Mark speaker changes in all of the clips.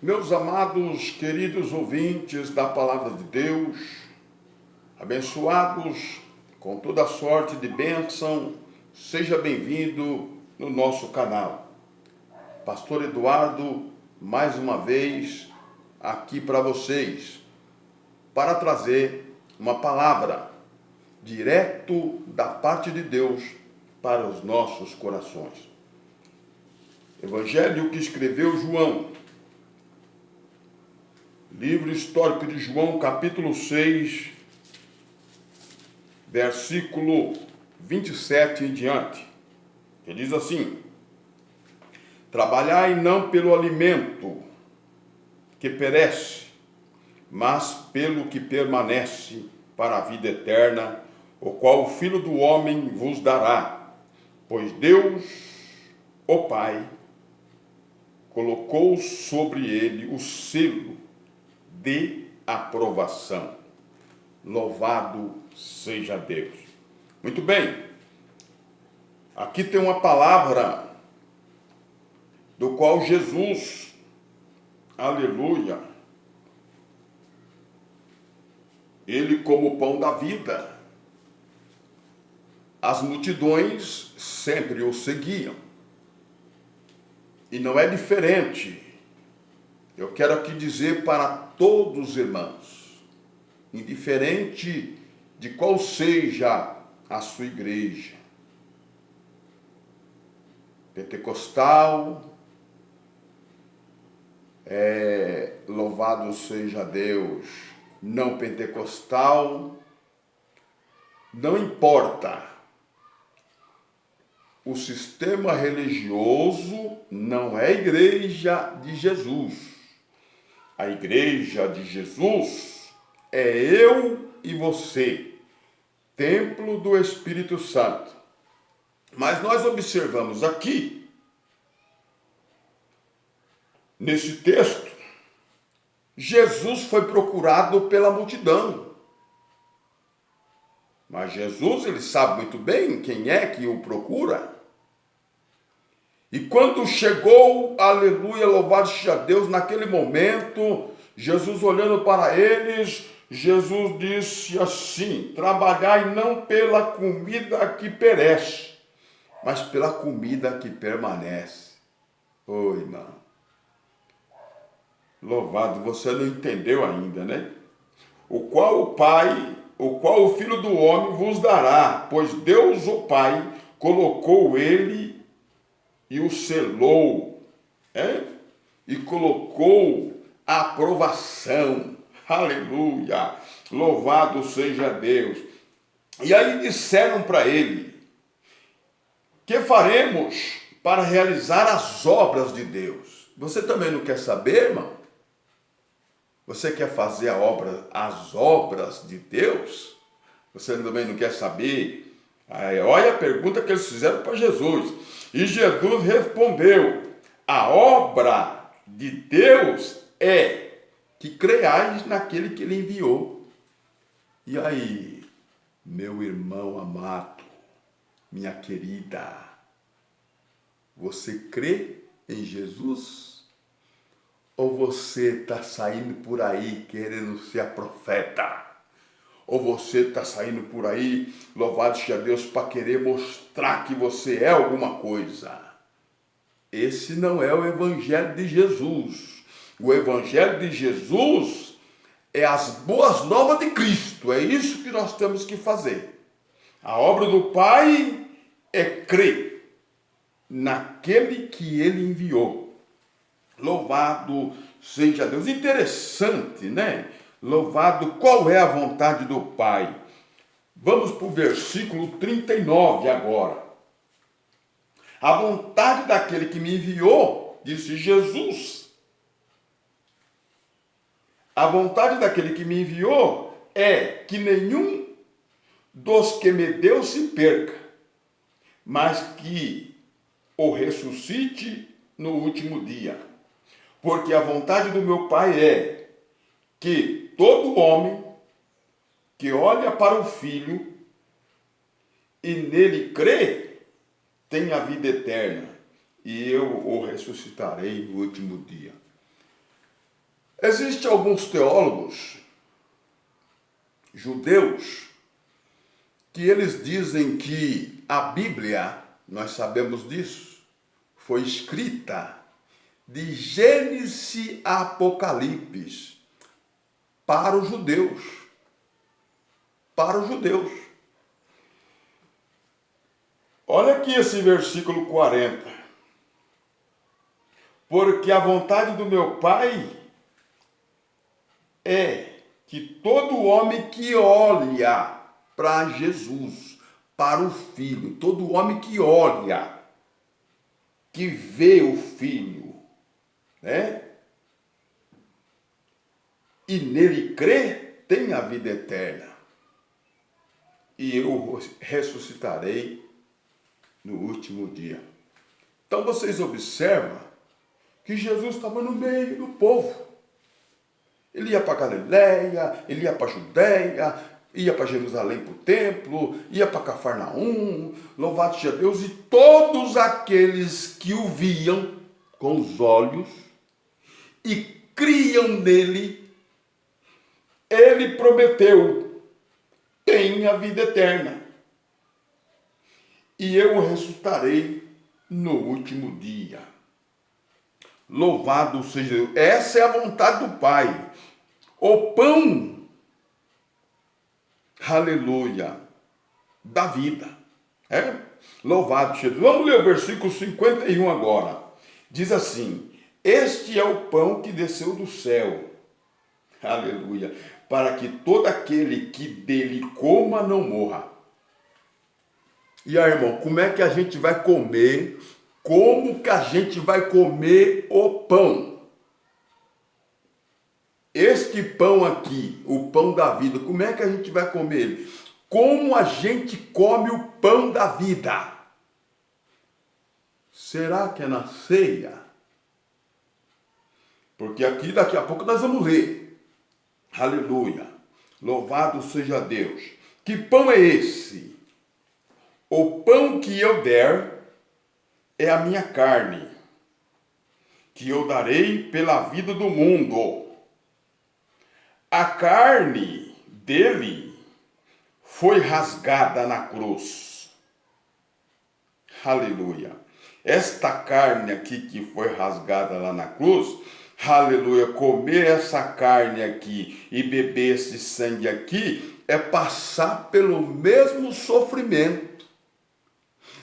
Speaker 1: Meus amados, queridos ouvintes da Palavra de Deus, abençoados com toda sorte de bênção, seja bem-vindo no nosso canal. Pastor Eduardo, mais uma vez, aqui para vocês, para trazer uma palavra direto da parte de Deus para os nossos corações. Evangelho que escreveu João, livro histórico de João, capítulo 6, versículo 27 em diante, que diz assim: trabalhai não pelo alimento que perece, mas pelo que permanece para a vida eterna, o qual o Filho do Homem vos dará, pois Deus, o Pai, colocou sobre ele o selo de aprovação. Louvado seja Deus. Muito bem, aqui tem uma palavra do qual Jesus, aleluia, ele como pão da vida, as multidões sempre o seguiam. E não é diferente. Eu quero aqui dizer para todos os irmãos, indiferente de qual seja a sua igreja, pentecostal, louvado seja Deus, não pentecostal, não importa. O sistema religioso não é a igreja de Jesus. A igreja de Jesus é eu e você, templo do Espírito Santo. Mas nós observamos aqui, nesse texto, Jesus foi procurado pela multidão. Mas Jesus, ele sabe muito bem quem é que o procura. E quando chegou, aleluia, louvado seja Deus, naquele momento, Jesus olhando para eles, Jesus disse assim: trabalhai não pela comida que perece, mas pela comida que permanece. Ô irmão, louvado, você não entendeu ainda, né? O qual o Filho do Homem vos dará, pois Deus o Pai colocou ele e o selou, e colocou a aprovação. Aleluia, louvado seja Deus. E aí disseram para ele: que faremos para realizar as obras de Deus? Você também não quer saber, irmão? Você quer fazer as obras de Deus? Você também não quer saber? Olha a pergunta que eles fizeram para Jesus. E Jesus respondeu: a obra de Deus é que creais naquele que ele enviou. E aí, meu irmão amado, minha querida, você crê em Jesus? Ou você está saindo por aí querendo ser profeta? Ou você está saindo por aí, louvado seja Deus, para querer mostrar que você é alguma coisa? Esse não é o Evangelho de Jesus. O Evangelho de Jesus é as boas novas de Cristo. É isso que nós temos que fazer. A obra do Pai é crer naquele que Ele enviou. Louvado seja Deus. Interessante, né? Louvado, qual é a vontade do Pai? Vamos para o versículo 39 agora. A vontade daquele que me enviou, disse Jesus. A vontade daquele que me enviou é que nenhum dos que me deu se perca, mas que o ressuscite no último dia. Porque a vontade do meu Pai é que todo homem que olha para o Filho e nele crê, tenha a vida eterna, e eu o ressuscitarei no último dia. Existem alguns teólogos judeus que eles dizem que a Bíblia, nós sabemos disso, foi escrita de Gênesis a Apocalipse para os judeus. Para os judeus. Olha aqui esse versículo 40. Porque a vontade do meu Pai é que todo homem que olha para Jesus, para o Filho, todo homem que olha, que vê o Filho, né? E nele crê, tem a vida eterna. E eu ressuscitarei no último dia. Então vocês observam que Jesus estava no meio do povo. Ele ia para Galileia, ele ia para Judeia, ia para Jerusalém para o templo, ia para Cafarnaum, louvado seja Deus, e todos aqueles que o viam com os olhos e criam nele, ele prometeu: tem a vida eterna, e eu o ressuscitarei no último dia. Louvado seja Deus. Essa é a vontade do Pai. O pão, aleluia, da vida. Louvado seja Deus. Vamos ler o versículo 51 agora. Diz assim: este é o pão que desceu do céu, aleluia, para que todo aquele que dele coma não morra. E aí, irmão, como é que a gente vai comer? Como que a gente vai comer o pão? Este pão aqui, o pão da vida, como é que a gente vai comer ele? Como a gente come o pão da vida? Será que é na ceia? Porque aqui, daqui a pouco, nós vamos ler. Aleluia. Louvado seja Deus. Que pão é esse? O pão que eu der é a minha carne, que eu darei pela vida do mundo. A carne dele foi rasgada na cruz. Aleluia. Esta carne aqui que foi rasgada lá na cruz, aleluia, comer essa carne aqui e beber esse sangue aqui é passar pelo mesmo sofrimento.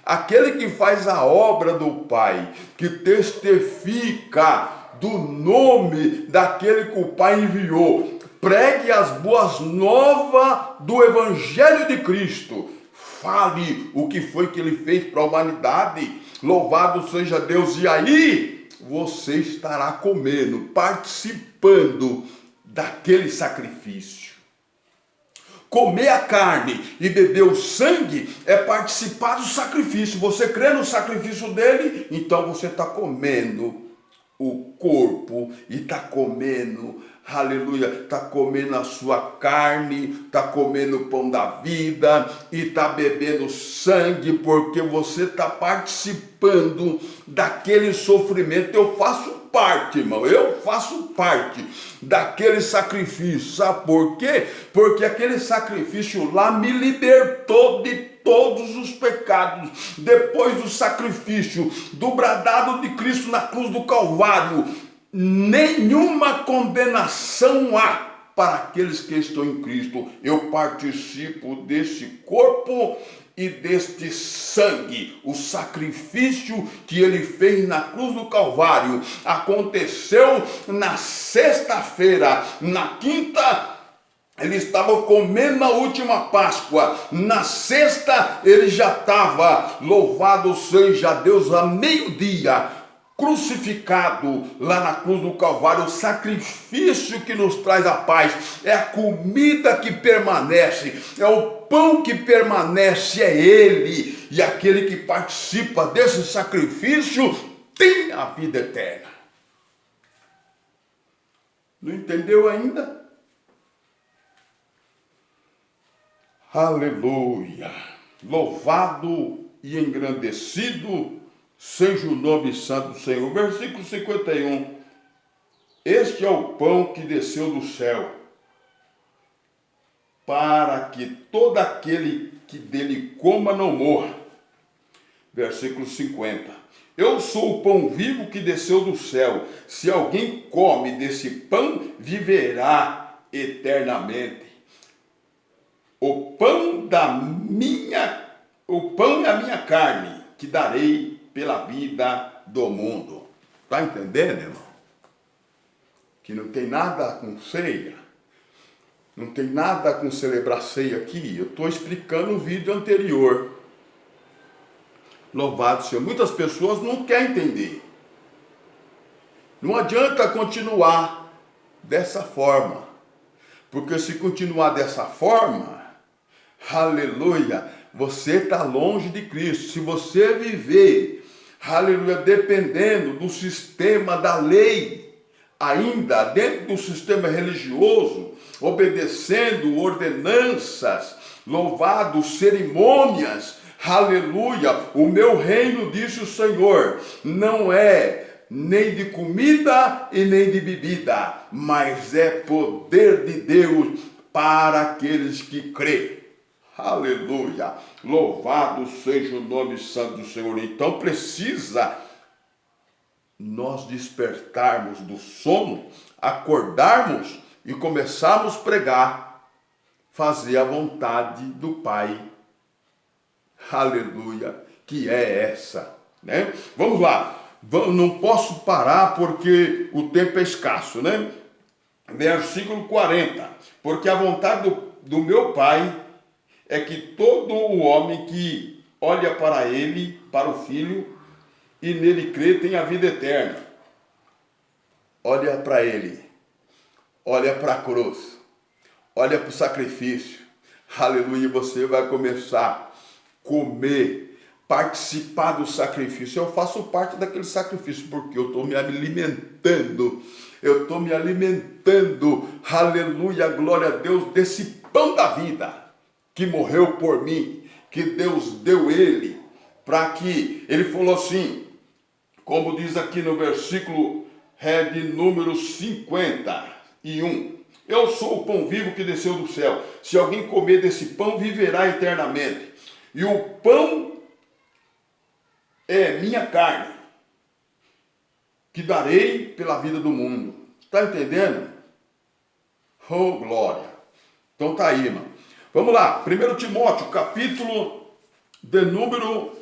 Speaker 1: Aquele que faz a obra do Pai, que testifica do nome daquele que o Pai enviou, pregue as boas novas do Evangelho de Cristo, fale o que foi que ele fez para a humanidade, louvado seja Deus, e aí você estará comendo, participando daquele sacrifício. Comer a carne e beber o sangue é participar do sacrifício. Você crê no sacrifício dele, então você está comendo o corpo e está comendo, aleluia, está comendo a sua carne, está comendo o pão da vida e está bebendo sangue, porque você está participando daquele sofrimento. Eu faço parte, irmão, eu faço parte daquele sacrifício. Sabe por quê? Porque aquele sacrifício lá me libertou de todos os pecados. Depois do sacrifício, do bradado de Cristo na cruz do Calvário, nenhuma condenação há para aqueles que estão em Cristo. Eu participo desse corpo e deste sangue. O sacrifício que ele fez na cruz do Calvário aconteceu na sexta-feira. Na quinta, ele estava comendo a última Páscoa. Na sexta, ele já estava, louvado seja Deus, a meio-dia, crucificado lá na cruz do Calvário. O sacrifício que nos traz a paz é a comida que permanece, é o pão que permanece, é ele. E aquele que participa desse sacrifício tem a vida eterna. Não entendeu ainda? Aleluia! Louvado e engrandecido seja o nome santo do Senhor. Versículo 51. Este este é o pão que desceu do céu, para que todo aquele que dele coma não morra. Versículo 50. Eu sou o pão vivo que desceu do céu. Se alguém come desse pão, viverá eternamente. O pão é a minha carne, que darei pela vida do mundo. Está entendendo, irmão? Que não tem nada com ceia, não tem nada com celebrar ceia aqui. Eu estou explicando o vídeo anterior. Louvado seja. Muitas pessoas não querem entender. Não adianta continuar dessa forma. Porque se continuar dessa forma, aleluia, você está longe de Cristo. Se você viver, aleluia, dependendo do sistema da lei, ainda dentro do sistema religioso, obedecendo ordenanças, louvado, cerimônias, aleluia, o meu reino, disse o Senhor, não é nem de comida e nem de bebida, mas é poder de Deus para aqueles que creem. Aleluia, louvado seja o nome santo do Senhor. Então precisa nós despertarmos do sono, acordarmos e começarmos a pregar, fazer a vontade do Pai. Aleluia, que é essa, né? Vamos lá, não posso parar porque o tempo é escasso, né? Versículo 40, porque a vontade do meu Pai é que todo o homem que olha para ele, para o Filho, e nele crê, tenha vida eterna. Olha para ele, olha para a cruz, olha para o sacrifício, aleluia, você vai começar a comer, participar do sacrifício. Eu faço parte daquele sacrifício, porque eu estou me alimentando, aleluia, glória a Deus, desse pão da vida, que morreu por mim, que Deus deu ele, para que, ele falou assim, como diz aqui no versículo de número 51, eu sou o pão vivo que desceu do céu, se alguém comer desse pão, viverá eternamente, e o pão é minha carne, que darei pela vida do mundo. Está entendendo? Oh, glória! Então tá aí, irmão. Vamos lá, 1 Timóteo, capítulo de número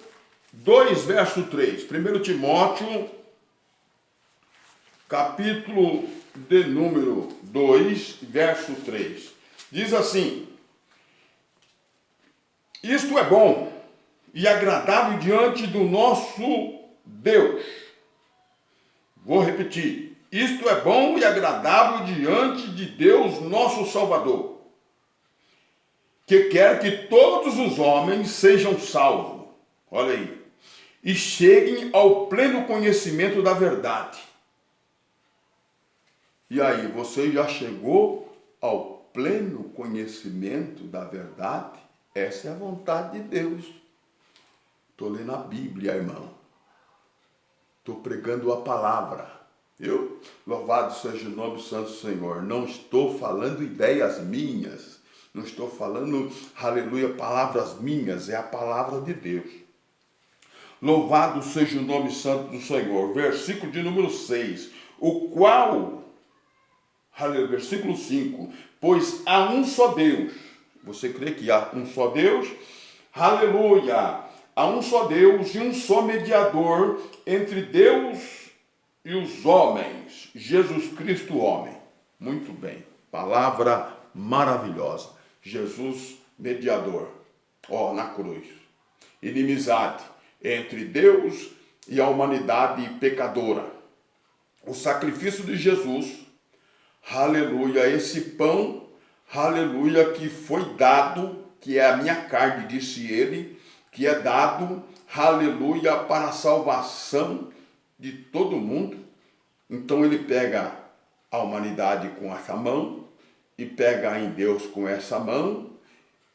Speaker 1: 2, verso 3. 1 Timóteo, capítulo de número 2, verso 3. Diz assim: isto é bom e agradável diante do nosso Deus. Vou repetir. Isto é bom e agradável diante de Deus, nosso Salvador, que quer que todos os homens sejam salvos. Olha aí. E cheguem ao pleno conhecimento da verdade. E aí, você já chegou ao pleno conhecimento da verdade? Essa é a vontade de Deus. Estou lendo a Bíblia, irmão. Estou pregando a palavra. Louvado seja o nome do Santo Senhor. Não estou falando ideias minhas. Não estou falando, aleluia, palavras minhas. É a palavra de Deus. Louvado seja o nome santo do Senhor. Versículo de número 6. O qual, aleluia, versículo 5. Pois há um só Deus. Você crê que há um só Deus? Aleluia. Há um só Deus e um só mediador entre Deus e os homens. Jesus Cristo, homem. Muito bem. Palavra maravilhosa. Jesus, mediador. Na cruz. Inimizade entre Deus e a humanidade pecadora. O sacrifício de Jesus, aleluia, esse pão, aleluia, que foi dado, que é a minha carne, disse ele, que é dado, aleluia, para a salvação de todo mundo. Então ele pega a humanidade com essa mão, e pega em Deus com essa mão,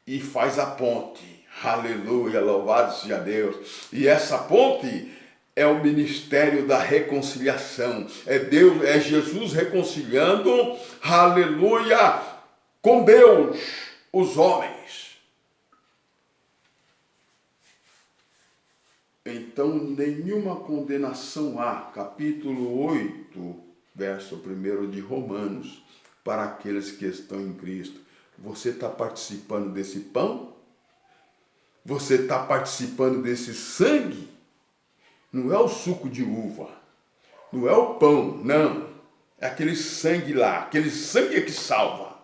Speaker 1: e faz a ponte. Aleluia, louvado seja Deus. E essa ponte é o ministério da reconciliação. É Deus, é Jesus reconciliando, aleluia, com Deus, os homens. Então, nenhuma condenação há, capítulo 8, verso 1 de Romanos, para aqueles que estão em Cristo. Você está participando desse pão? Você está participando desse sangue? Não é o suco de uva, não é o pão, não. É aquele sangue lá, aquele sangue é que salva.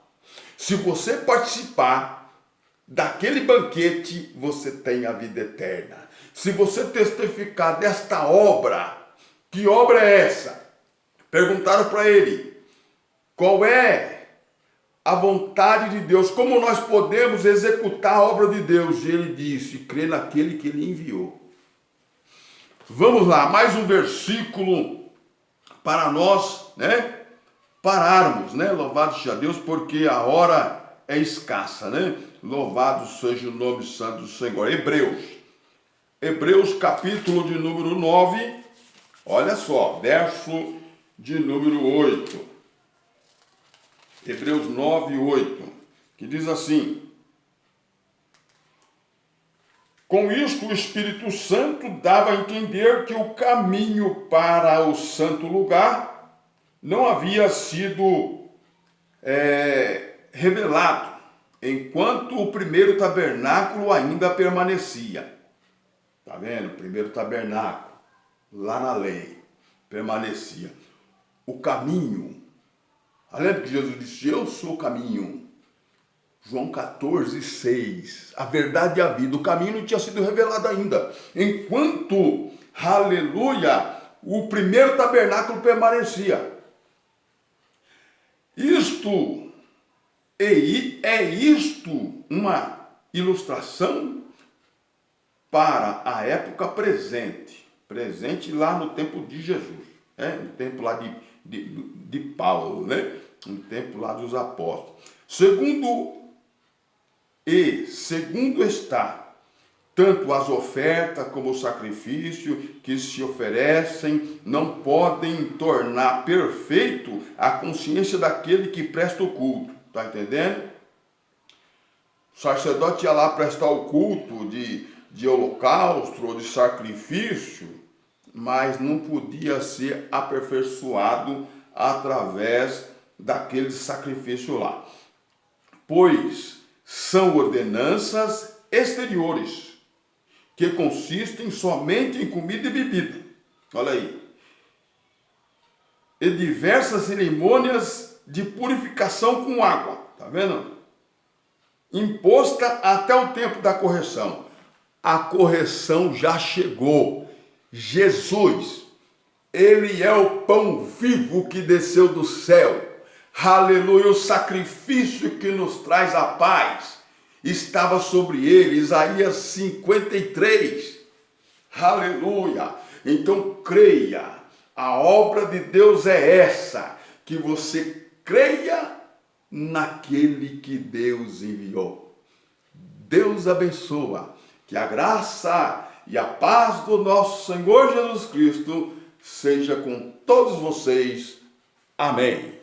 Speaker 1: Se você participar daquele banquete, você tem a vida eterna. Se você testificar desta obra, que obra é essa? Perguntaram para ele, qual é a vontade de Deus? Como nós podemos executar a obra de Deus? E ele disse, crê naquele que ele enviou. Vamos lá, mais um versículo para nós, pararmos, Louvado seja Deus, porque a hora é escassa, Louvado seja o nome santo do Senhor. Hebreus capítulo de número 9, olha só, verso de número 8. Hebreus 9, 8, que diz assim: com isto o Espírito Santo dava a entender que o caminho para o santo lugar não havia sido revelado, enquanto o primeiro tabernáculo ainda permanecia. Está vendo? O primeiro tabernáculo, lá na lei, permanecia. O caminho. Lembra que Jesus disse, eu sou o caminho. João 14, 6. A verdade e a vida. O caminho não tinha sido revelado ainda. Enquanto, aleluia, o primeiro tabernáculo permanecia. Isto uma ilustração para a época presente. Presente lá no tempo de Jesus. No tempo lá de Paulo, no tempo lá dos apóstolos. Segundo está, tanto as ofertas como o sacrifício que se oferecem não podem tornar perfeito a consciência daquele que presta o culto. Está entendendo? O sacerdote ia lá prestar o culto de holocausto ou de sacrifício, mas não podia ser aperfeiçoado através daquele sacrifício lá. Pois são ordenanças exteriores, que consistem somente em comida e bebida. Olha aí. E diversas cerimônias de purificação com água. Tá vendo? Imposta até o tempo da correção. A correção já chegou. Jesus, ele é o pão vivo que desceu do céu. Aleluia, o sacrifício que nos traz a paz estava sobre ele. Isaías 53. Aleluia. Então creia, a obra de Deus é essa, que você creia naquele que Deus enviou. Deus abençoa. Que a graça e a paz do nosso Senhor Jesus Cristo seja com todos vocês. Amém.